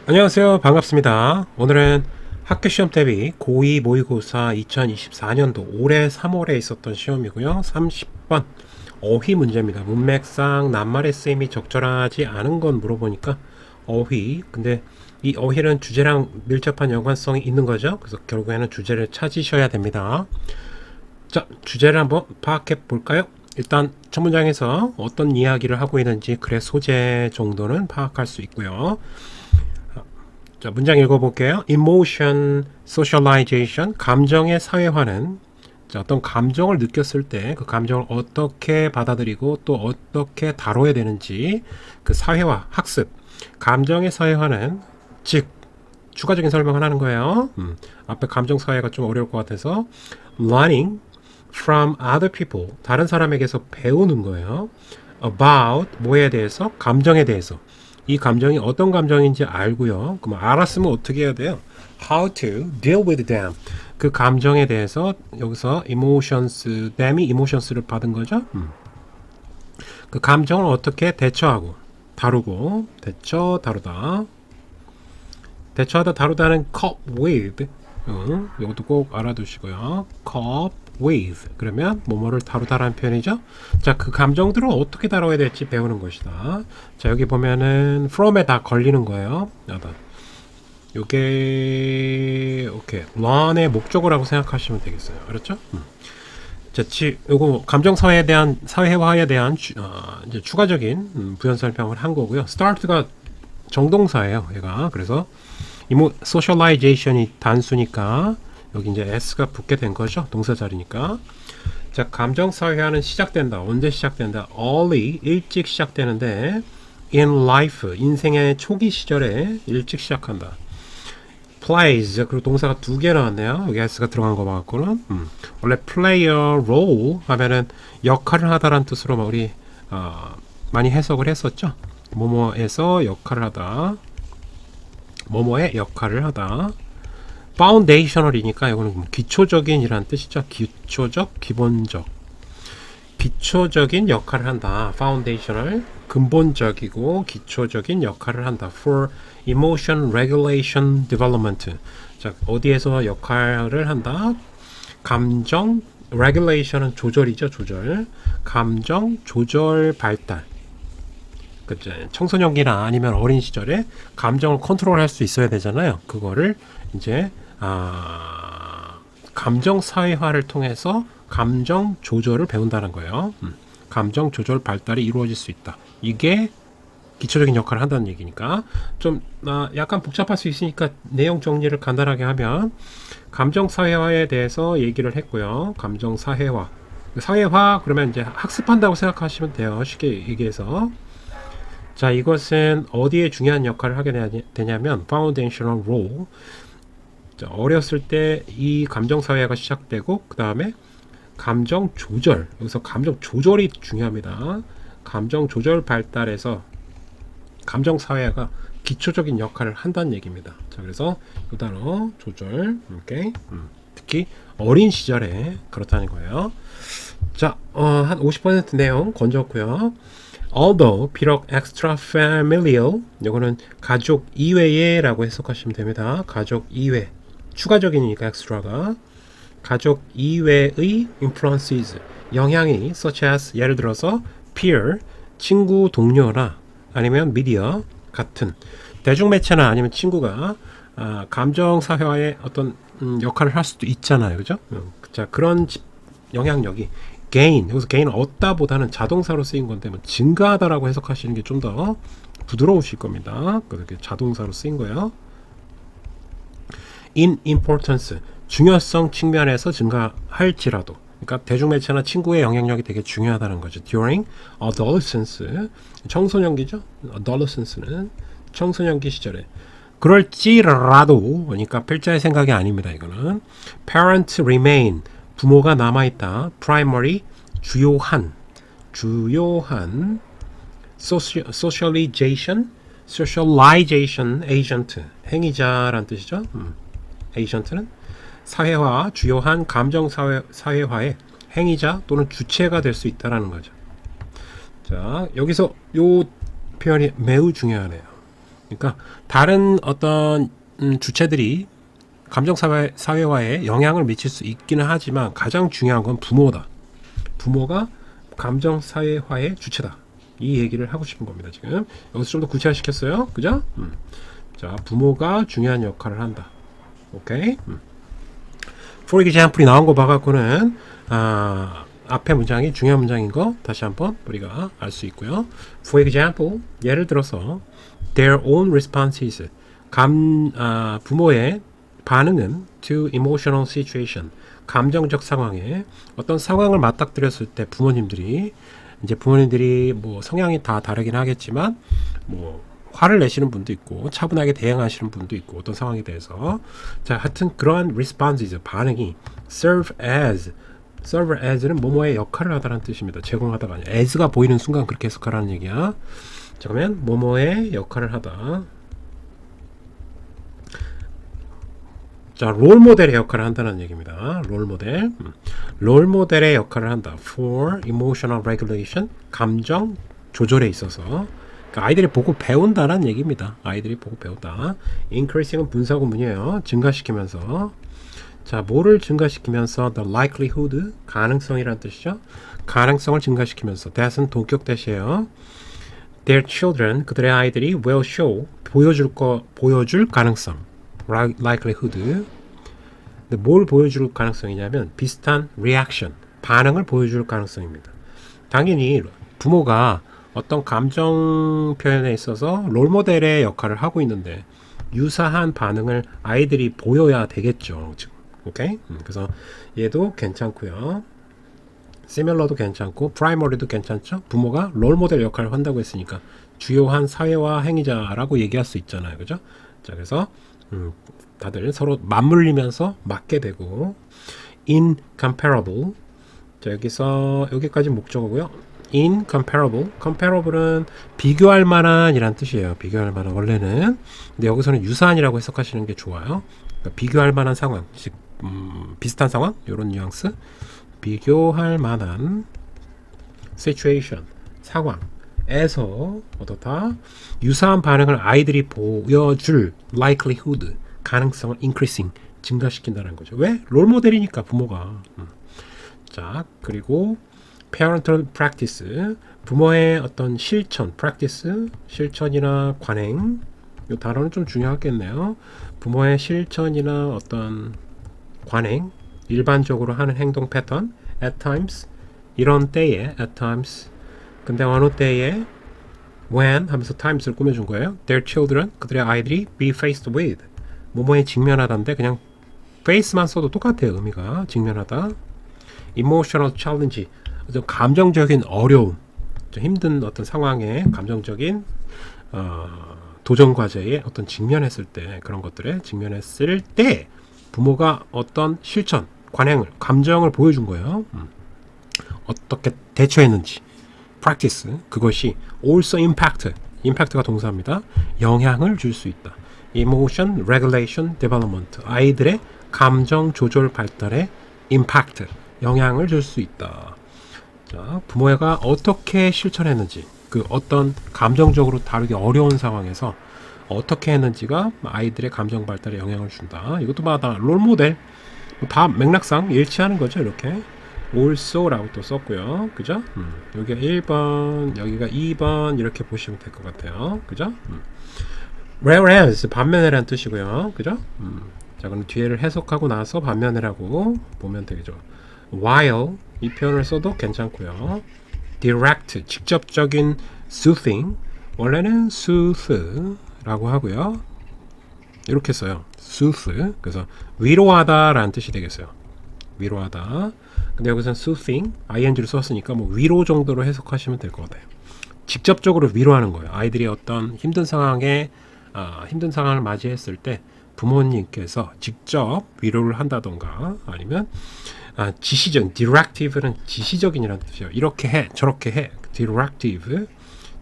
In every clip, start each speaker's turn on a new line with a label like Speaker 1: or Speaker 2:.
Speaker 1: 안녕하세요. 반갑습니다. 오늘은 학교 시험 대비 고2 모의고사 2024년도 올해 3월에 있었던 시험이고요. 30번 어휘 문제입니다. 문맥상 낱말의 쓰임이 적절하지 않은 건 물어보니까 어휘. 근데 이 어휘는 주제랑 밀접한 연관성이 있는 거죠. 그래서 결국에는 주제를 찾으셔야 됩니다. 자, 주제를 한번 파악해 볼까요? 일단 첫 문장에서 어떤 이야기를 하고 있는지 글의 소재 정도는 파악할 수 있고요. 자, 문장 읽어볼게요. Emotion socialization, 감정의 사회화는 자, 어떤 감정을 느꼈을 때 그 감정을 어떻게 받아들이고 또 어떻게 다뤄야 되는지 그 사회화, 학습, 감정의 사회화는 즉 추가적인 설명을 하는 거예요. 앞에 감정 사회가 좀 어려울 것 같아서 learning from other people, 다른 사람에게서 배우는 거예요. about 뭐에 대해서? 감정에 대해서. 이 감정이 어떤 감정인지 알고요. 그럼 알았으면 어떻게 해야 돼요? How to deal with them. 그 감정에 대해서 여기서 emotions, them이 emotions를 받은 거죠. 그 감정을 어떻게 대처하고 다루고 다루다. 대처하다 다루다는 cope with. 이것도 꼭 알아두시고요. cope with. 그러면 뭐뭐를 다루다라는 표현이죠. 자, 그 감정들을 어떻게 다뤄야 될지 배우는 것이다. 자, 여기 보면은 from에 다 걸리는 거예요. 요게 오케이. learn의 목적어라고 생각하시면 되겠어요. 알았죠? 자, 요거 감정 사회에 대한 사회화에 대한 이제 추가적인 부연 설명을 한 거고요. start가 정동사예요. 얘가. 그래서 socialization이 단수니까 여기 이제 s가 붙게 된 거죠. 동사 자리니까. 자, 감정 사회화는 시작된다. 언제 시작된다? early, 일찍 시작되는데 in life, 인생의 초기 시절에 일찍 시작한다. plays, 그리고 동사가 두 개 나왔네요. 여기 s가 들어간 거 봐갖고는 원래 player role 하면은 역할을 하다라는 뜻으로 우리 많이 해석을 했었죠. 뭐뭐에서 역할을 하다, 뭐뭐의 역할을 하다. foundational이니까 이거는 기초적인이라는 뜻이죠. 기초적, 기본적. 기초적인 역할을 한다. foundational, 근본적이고 기초적인 역할을 한다. for emotion regulation development. 자, 어디에서 역할을 한다? 감정 regulation은 조절이죠. 조절. 감정 조절 발달. 그죠? 청소년기나 아니면 어린 시절에 감정을 컨트롤할 수 있어야 되잖아요. 그거를 이제 감정 사회화를 통해서 감정 조절을 배운다는 거예요. 감정 조절 발달이 이루어질 수 있다. 이게 기초적인 역할을 한다는 얘기니까 좀 약간 복잡할 수 있으니까 내용 정리를 간단하게 하면 감정 사회화에 대해서 얘기를 했고요. 감정 사회화. 사회화 그러면 이제 학습한다고 생각하시면 돼요. 쉽게 얘기해서. 자, 이것은 어디에 중요한 역할을 하게 되냐면 foundational role. 자, 어렸을 때 이 감정 사회가 시작되고 그 다음에 감정 조절. 여기서 감정 조절이 중요합니다. 감정 조절 발달에서 감정 사회가 기초적인 역할을 한다는 얘기입니다. 자, 그래서 이 단어 조절. 오케이. 특히 어린 시절에 그렇다는 거예요. 자, 한 50% 내용 건졌고요. although 비록 extra familial 이거는 가족 이외에 라고 해석하시면 됩니다. 가족 이외 추가적이니까 extra가 가족 이외의 influences 영향이 such as 예를 들어서 peer 친구 동료나 아니면 미디어 같은 대중매체나 아니면 친구가 감정 사회화에 어떤 역할을 할 수도 있잖아요. 그죠? 자, 그런 영향력이 gain, 여기서 gain 얻다 보다는 자동사로 쓰인 건데 뭐 증가하다라고 해석하시는 게 좀 더 부드러우실 겁니다. 그렇게 자동사로 쓰인 거예요. in importance, 중요성 측면에서 증가할지라도 그러니까 대중매체나 친구의 영향력이 되게 중요하다는 거죠. during adolescence, 청소년기죠. adolescence는 청소년기 시절에 그럴지라도 그러니까 필자의 생각이 아닙니다. 이거는 parent remain, 부모가 남아있다. primary, 주요한 socialization agent, 행위자란 뜻이죠. agent는 사회화, 주요한 감정 사회화의 행위자 또는 주체가 될 수 있다라는 거죠. 자, 여기서 요 표현이 매우 중요하네요. 그러니까 다른 어떤 주체들이 사회화에 영향을 미칠 수 있기는 하지만 가장 중요한 건 부모다. 부모가 감정사회화의 주체다. 이 얘기를 하고 싶은 겁니다. 지금 여기서 좀 더 구체화시켰어요. 그죠? 자, 부모가 중요한 역할을 한다. 오케이? For example이 나온 거 봐갖고는 앞에 문장이 중요한 문장인 거 다시 한번 우리가 알 수 있고요. For example, 예를 들어서 their own responses, 부모의 반응은 to emotional situation, 감정적 상황에 어떤 상황을 맞닥뜨렸을 때 부모님들이 뭐 성향이 다 다르긴 하겠지만 뭐 화를 내시는 분도 있고 차분하게 대응하시는 분도 있고 어떤 상황에 대해서 자 하여튼 그러한 responses 반응이 serve as는 뭐뭐의 역할을 하다라는 뜻입니다. 제공하다가 아니라 as가 보이는 순간 그렇게 해석하라는 얘기야. 자 그러면 뭐뭐의 역할을 하다. 자, 롤모델의 역할을 한다는 얘기입니다. 롤모델의 역할을 한다. For emotional regulation, 감정 조절에 있어서. 그러니까 아이들이 보고 배운다는 얘기입니다. 아이들이 보고 배운다. Increasing은 분사구문이에요. 증가시키면서. 자, 뭐를 증가시키면서? The likelihood, 가능성이라는 뜻이죠. 가능성을 증가시키면서. that은 동격 대시예요. Their children, 그들의 아이들이 will show, 보여줄 가능성. likelihood. 근데 뭘 보여줄 가능성이냐면 비슷한 reaction, 반응을 보여줄 가능성입니다. 당연히 부모가 어떤 감정 표현에 있어서 롤모델의 역할을 하고 있는데 유사한 반응을 아이들이 보여야 되겠죠. 오케이? 그래서 얘도 괜찮고요. similar도 괜찮고 primary도 괜찮죠. 부모가 롤모델 역할을 한다고 했으니까 주요한 사회화 행위자라고 얘기할 수 있잖아요. 그죠? 자, 그래서 다들 서로 맞물리면서 맞게 되고 incomparable. 자, 여기까지 목적어고요. incomparable. comparable은 비교할 만한 이란 뜻이에요. 비교할 만한 원래는. 근데 여기서는 유사한이라고 해석하시는 게 좋아요. 그러니까 비교할 만한 상황, 즉 비슷한 상황, 이런 뉘앙스. 비교할 만한 situation, 상황에서 어떻다? 유사한 반응을 아이들이 보여줄 likelihood, 가능성을 increasing, 증가시킨다는 거죠. 왜? 롤모델이니까 부모가. 자, 그리고 parental practice, 부모의 어떤 실천, practice, 실천이나 관행. 이 단어는 좀 중요하겠네요. 부모의 실천이나 어떤 관행, 일반적으로 하는 행동 패턴, at times, 이런 때에, at times. 근데 어느 때에, when 하면서 times를 꾸며준 거예요. Their children, 그들의 아이들이 be faced with, 뭐뭐에 직면하다인데 그냥 face만 써도 똑같아요. 의미가 직면하다. emotional challenge, 감정적인 어려움, 좀 힘든 어떤 상황에 감정적인 도전 과제에 어떤 직면했을 때 그런 것들에 직면했을 때 부모가 어떤 실천, 관행을, 감정을 보여준 거예요. 어떻게 대처했는지. practice, 그것이 also impact가 동사입니다. 영향을 줄 수 있다. emotion regulation development, 아이들의 감정 조절 발달에 impact, 영향을 줄 수 있다. 자, 부모가 어떻게 실천했는지, 그 어떤 감정적으로 다루기 어려운 상황에서 어떻게 했는지가 아이들의 감정 발달에 영향을 준다. 이것도 다 롤모델, 다 맥락상 일치하는 거죠. 이렇게 also라고 또 썼고요. 그죠? 여기가 1번, 여기가 2번 이렇게 보시면 될 것 같아요. 그죠? whereas, 반면에란 뜻이고요. 그죠? 자, 그럼 뒤에를 해석하고 나서 반면에라고 보면 되겠죠. while, 이 표현을 써도 괜찮고요. direct, 직접적인 soothing, 원래는 soothe 라고 하고요. 이렇게 써요. soothe. 그래서 위로하다 라는 뜻이 되겠어요. 위로하다. 근데 여기서는 soothing, ing를 썼으니까 뭐 위로 정도로 해석하시면 될 것 같아요. 직접적으로 위로하는 거예요. 아이들이 어떤 힘든 상황을 맞이했을 때 부모님께서 직접 위로를 한다던가 아니면 지시적, directive는 지시적인이라는 뜻이에요. 이렇게 해, 저렇게 해. directive,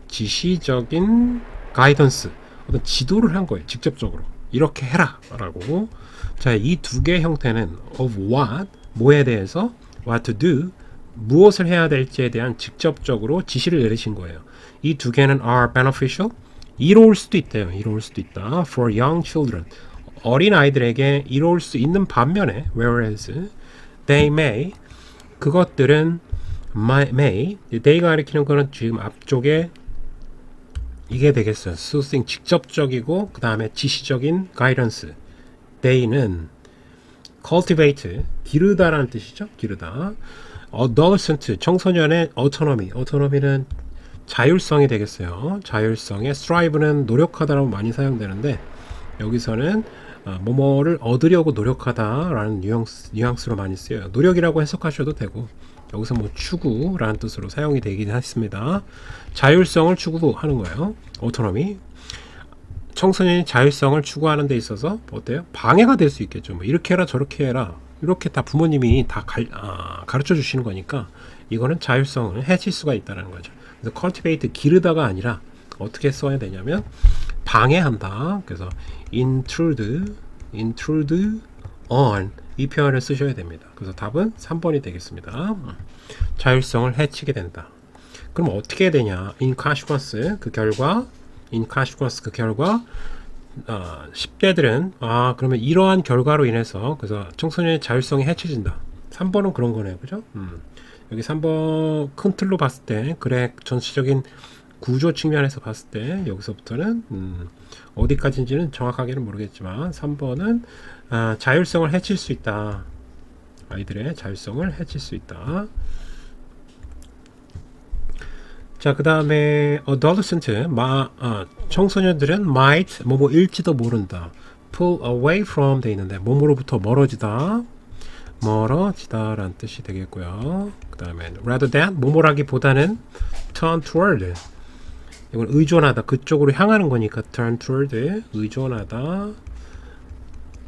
Speaker 1: 지시적인 가이던스, 어떤 지도를 한 거예요. 직접적으로 이렇게 해라 라고. 자, 이 두 개의 형태는 of what, 뭐에 대해서, what to do, 무엇을 해야 될지에 대한 직접적으로 지시를 내리신 거예요. 이 두 개는 are beneficial, 이로울 수도 있대요. 이로울 수도 있다. For young children. 어린 아이들에게 이로울 수 있는 반면에 whereas they may 그것들은 may they가 가리키는 거는 지금 앞쪽에 이게 되겠어요. soothing 직접적이고 그 다음에 지시적인 guidance. they는 cultivate 기르다라는 뜻이죠. 기르다. adolescent 청소년의 autonomy는 자율성이 되겠어요. 자율성의 strive는 노력하다라고 많이 사용되는데 여기서는 뭐뭐를 얻으려고 노력하다라는 뉘앙스로 많이 쓰여요. 노력이라고 해석하셔도 되고 여기서 뭐 추구라는 뜻으로 사용이 되긴 했습니다. 자율성을 추구하는 거예요. autonomy. 청소년이 자율성을 추구하는 데 있어서 어때요? 방해가 될 수 있겠죠. 뭐 이렇게 해라 저렇게 해라 이렇게 다 부모님이 다 가르쳐 주시는 거니까 이거는 자율성을 해칠 수가 있다는 거죠. 그래서 cultivate 기르다가 아니라 어떻게 써야 되냐면 방해한다. 그래서 intrude on 이 표현을 쓰셔야 됩니다. 그래서 답은 3번이 되겠습니다. 자율성을 해치게 된다. 그럼 어떻게 되냐? in consequence 그 결과 10대들은 그러면 이러한 결과로 인해서 그래서 청소년의 자율성이 해쳐진다. 3번은 그런 거네요. 그죠? 여기 3번 큰 틀로 봤을 때 그래 전체적인 구조 측면에서 봤을 때 여기서부터는 어디까지인지는 정확하게는 모르겠지만 3번은 자율성을 해칠 수 있다. 아이들의 자율성을 해칠 수 있다. 자, 그 다음에 adolescent 청소년들은 might 뭐뭐일지도 모른다. pull away from 돼 있는데 뭐뭐로부터 멀어지다 라는 뜻이 되겠고요. 그 다음에 rather than 뭐뭐라기보다는 turn toward 이건 의존하다 그쪽으로 향하는 거니까 turn toward 의존하다.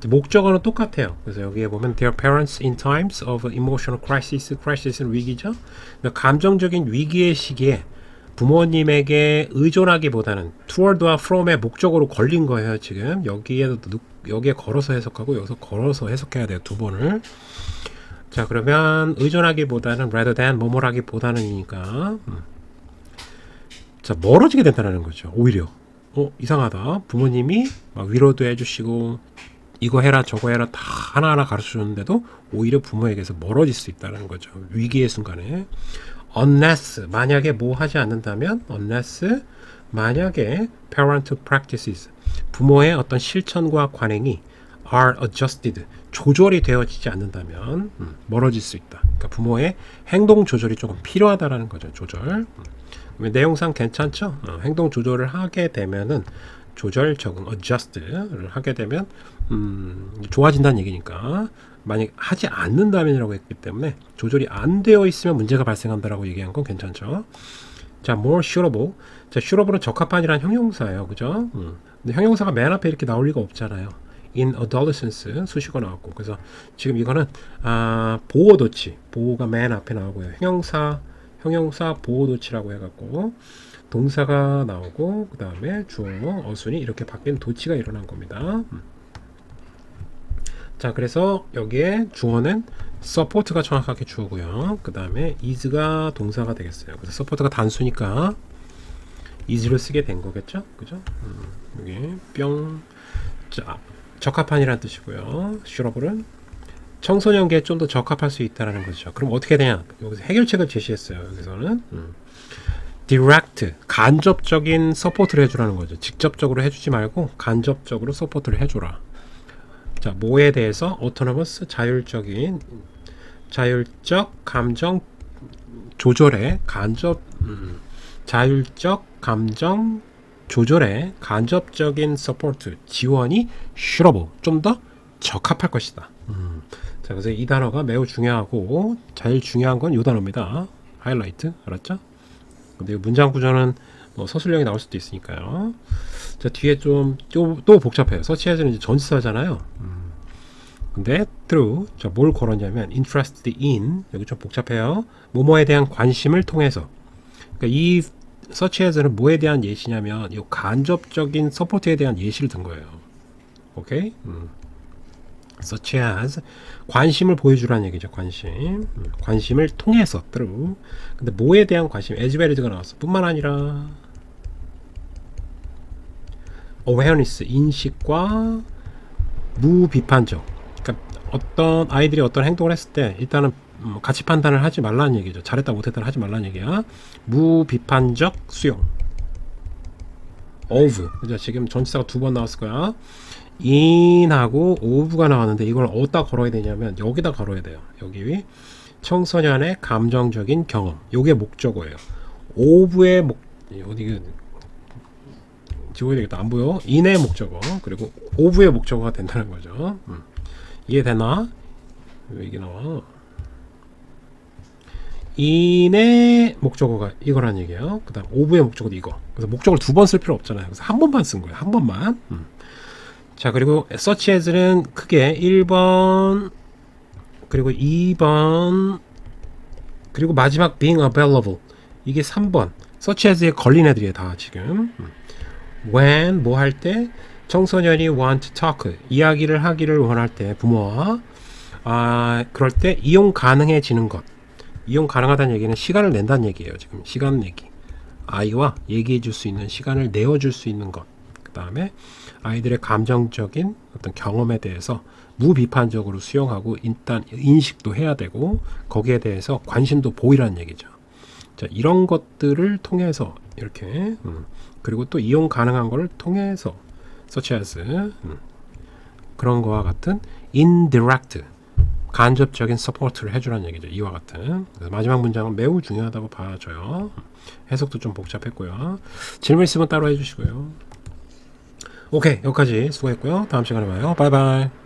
Speaker 1: 목적어는 똑같아요. 그래서 여기에 보면 their parents in times of emotional crisis는 위기죠. 그러니까 감정적인 위기의 시기에 부모님에게 의존하기보다는 toward와 from의 목적어로 걸린 거예요. 지금 여기에 걸어서 해석하고 여기서 걸어서 해석해야 돼요. 두 번을. 자, 그러면 의존하기보다는 rather than 뭐뭐라기보다는이니까 자, 멀어지게 된다는 거죠. 오히려 이상하다. 부모님이 막 위로도 해주시고 이거 해라 저거 해라 다 하나하나 가르쳐줬는데도 오히려 부모에게서 멀어질 수 있다는 거죠. 위기의 순간에. unless 만약에 뭐 하지 않는다면 unless 만약에 parental practices 부모의 어떤 실천과 관행이 are adjusted 조절이 되어지지 않는다면 멀어질 수 있다. 그러니까 부모의 행동 조절이 조금 필요하다라는 거죠. 조절. 내용상 괜찮죠? 행동 조절을 하게 되면은 조절 적응 adjust를 하게 되면 좋아진다는 얘기니까 만약 하지 않는다면이라고 했기 때문에 조절이 안 되어 있으면 문제가 발생한다라고 얘기한 건 괜찮죠. 자, more suitable. 자, suitable은 적합한이란 형용사예요. 그죠? 근데 형용사가 맨 앞에 이렇게 나올 리가 없잖아요. in adolescence 수식어 나왔고 그래서 지금 이거는 보호도치 보호가 맨 앞에 나오고요. 형용사 보호도치라고 해갖고 동사가 나오고 그 다음에 주어 어순이 이렇게 바뀐 도치가 일어난 겁니다. 자, 그래서 여기에 주어는 support가 정확하게 주어고요. 그 다음에 is가 동사가 되겠어요. 그래서 support가 단수니까 is를 쓰게 된 거겠죠. 그죠? 여기 뿅. 자, 적합한이라는 뜻이고요. suitable은 청소년기에 좀 더 적합할 수 있다는 거죠. 그럼 어떻게 되냐? 여기서 해결책을 제시했어요. 여기서는 direct 간접적인 서포트를 해주라는 거죠. 직접적으로 해주지 말고 간접적으로 서포트를 해줘라. 자, 뭐에 대해서 autonomous 자율적 감정 조절에 자율적 감정 조절에 간접적인 서포트 지원이 suitable 좀 더 적합할 것이다. 자, 그래서 이 단어가 매우 중요하고 제일 중요한 건 이 단어입니다. 하이라이트 알았죠? 근데 문장 구조는 뭐 서술형이 나올 수도 있으니까요. 자, 뒤에 또 복잡해요. 서치해서는 이제 전치사잖아요. 근데 through 자, 뭘 걸었냐면 interested in 여기 좀 복잡해요. 뭐뭐에 대한 관심을 통해서. 그러니까 이 서치해서는 뭐에 대한 예시냐면 이 간접적인 서포트에 대한 예시를 든 거예요. 오케이? such as 관심을 보여주라는 얘기죠. 관심을 통해서 through. 근데 뭐에 대한 관심 as well as가 나왔어. 뿐만 아니라 awareness, 인식과 무비판적. 그러니까 어떤 아이들이 어떤 행동을 했을 때 일단은 가치 판단을 하지 말라는 얘기죠. 잘했다 못했다 하지 말라는 얘기야. 무비판적 수용. of. 그죠? 지금 전치사가 두 번 나왔을 거야. in하고 of가 나왔는데 이걸 어디다 걸어야 되냐면 여기다 걸어야 돼요. 여기 청소년의 감정적인 경험. 요게 목적어예요. of의 어디 지워야 되겠다. 안 보여. in의 목적어 그리고 of의 목적어가 된다는 거죠. 이해되나? 왜 이게 나와? in의 목적어가 이거란 얘기예요. 그 다음 of의 목적어도 이거. 그래서 목적어를 두 번 쓸 필요 없잖아요. 그래서 한 번만 쓴 거예요. 한 번만. 자, 그리고 such as는 크게 1번 그리고 2번 그리고 마지막 being available 이게 3번. such as에 걸린 애들이에요. 다 지금. when 뭐 할 때 청소년이 want to talk 이야기를 하기를 원할 때 부모와 그럴 때 이용 가능해지는 것. 이용 가능하다는 얘기는 시간을 낸다는 얘기예요. 지금 시간 내기. 아이와 얘기해 줄 수 있는 시간을 내어줄 수 있는 것. 그 다음에 아이들의 감정적인 어떤 경험에 대해서 무비판적으로 수용하고 일단 인식도 해야 되고 거기에 대해서 관심도 보이라는 얘기죠. 자, 이런 것들을 통해서 이렇게 그리고 또 이용 가능한 걸 통해서 such as 그런 거와 같은 indirect 간접적인 서포트를 해주라는 얘기죠. 이와 같은. 그래서 마지막 문장은 매우 중요하다고 봐줘요. 해석도 좀 복잡했고요. 질문 있으면 따로 해주시고요. 오케이, 여기까지 수고했고요. 다음 시간에 봐요. 바이바이.